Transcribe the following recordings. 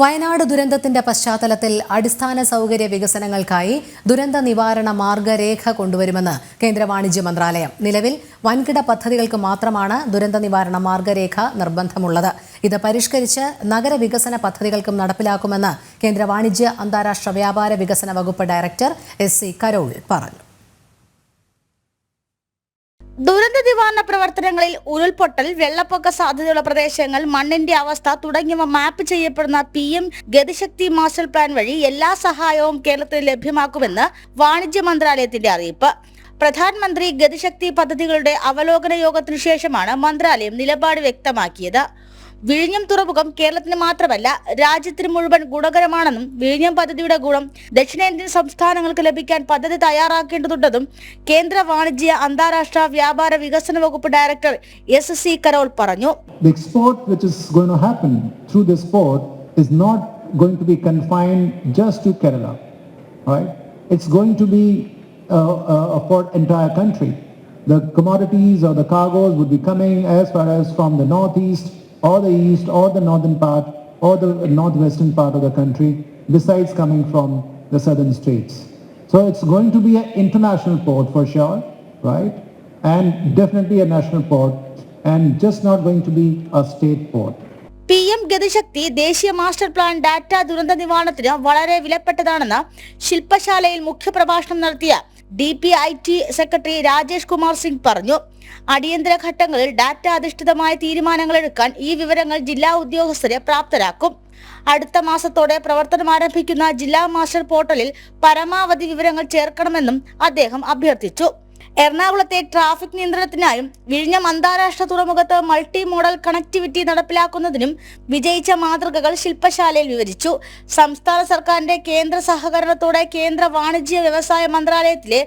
വയനാട് ദുരന്തത്തിന്റെ പശ്ചാത്തലത്തിൽ അടിസ്ഥാന സൗകര്യ വികസനങ്ങൾക്കായി ദുരന്ത നിവാരണ മാർഗരേഖ കൊണ്ടുവരുമെന്ന് കേന്ദ്ര വാണിജ്യ മന്ത്രാലയം. നിലവിൽ വൻകിട പദ്ധതികൾക്ക് മാത്രമാണ് ദുരന്ത നിവാരണ മാർഗരേഖ നിർബന്ധമുള്ളത്. ഇത് പരിഷ്കരിച്ച് നഗരവികസന പദ്ധതികൾക്കും നടപ്പിലാക്കുമെന്ന് കേന്ദ്ര വാണിജ്യ അന്താരാഷ്ട്ര വ്യാപാര വികസന വകുപ്പ് ഡയറക്ടർ SC കരോൾ പറഞ്ഞു. ദുരന്ത നിവാരണ പ്രവർത്തനങ്ങളിൽ ഉരുൾപൊട്ടൽ, വെള്ളപ്പൊക്ക സാധ്യതയുള്ള പ്രദേശങ്ങൾ, മണ്ണിന്റെ അവസ്ഥ തുടങ്ങിയവ മാപ്പ് ചെയ്യപ്പെടുന്ന PM ഗതിശക്തി മാസ്റ്റർ പ്ലാൻ വഴി എല്ലാ സഹായവും കേരളത്തിന് ലഭ്യമാക്കുമെന്ന് വാണിജ്യ മന്ത്രാലയത്തിന്റെ അറിയിപ്പ്. പ്രധാനമന്ത്രി ഗതിശക്തി പദ്ധതികളുടെ അവലോകന യോഗത്തിനു ശേഷമാണ് മന്ത്രാലയം നിലപാട് വ്യക്തമാക്കിയത്. വിഴിഞ്ഞം തുറമുഖം കേരളത്തിന് മാത്രമല്ല രാജ്യത്തിന് മുഴുവൻ ഗുണകരമാണെന്നും വിഴിഞ്ഞം പദ്ധതിയുടെ ഗുണം ദക്ഷിണേന്ത്യൻ സംസ്ഥാനങ്ങൾക്ക് ലഭിക്കാൻ പദ്ധതി തയ്യാറാക്കേണ്ടതുണ്ടെന്നും കേന്ദ്ര വാണിജ്യ അന്താരാഷ്ട്ര വ്യാപാര വികസന വകുപ്പ് ഡയറക്ടർ SC കരോൾ പറഞ്ഞു. The export which is going to happen through this port is not going to be confined just to Kerala, right? It's going to be for entire country. The commodities or the cargoes would be coming as far as from the northeast or the east or the northern part or the northwestern part of the country, besides coming from the southern states. So it's going to be an international port for sure, right? And definitely a national port, and just not going to be a state port. PM Gati Shakti ദേശീയ master plan data ദുരന്ത നിവാരണത്തിന് വളരെ വിലപ്പെട്ടതാണെന്ന് ശില്പശാലയിൽ മുഖ്യപ്രഭാഷണം നടത്തിയ DPIT secretary Rajesh Kumar Singh പറഞ്ഞു. അടിയന്തര ഘട്ടങ്ങളിൽ data അധിഷ്ഠിതമായ തീരുമാനങ്ങൾ എടുക്കാൻ ഈ വിവരങ്ങൾ ജില്ലാ ഉദ്യോഗസ്ഥരെ പ്രാപ്തരാക്കും. അടുത്ത മാസത്തോടെ പ്രവർത്തനം ആരംഭിക്കുന്ന ജില്ലാ മാസ്റ്റർ പോർട്ടലിൽ പരമാവധി വിവരങ്ങൾ ചേർക്കണമെന്നും അദ്ദേഹം അഭ്യർത്ഥിച്ചു. എറണാകുളത്തെ ട്രാഫിക് നിയന്ത്രണത്തിനായും വിഴിഞ്ഞം അന്താരാഷ്ട്ര തുറമുഖത്ത് മൾട്ടി മോഡൽ കണക്ടിവിറ്റി നടപ്പിലാക്കുന്നതിനും വിജയിച്ച മാതൃകകൾ ശില്പശാലയിൽ വിവരിച്ചു. സംസ്ഥാന സർക്കാരിന്റെ കേന്ദ്ര സഹകരണത്തോടെ കേന്ദ്ര വാണിജ്യ വ്യവസായ മന്ത്രാലയത്തിലെ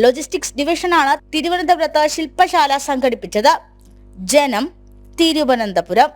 ലോജിസ്റ്റിക്സ് ഡിവിഷനാണ് തിരുവനന്തപുരത്ത് ശില്പശാല സംഘടിപ്പിച്ചത്. ജനം, തിരുവനന്തപുരം.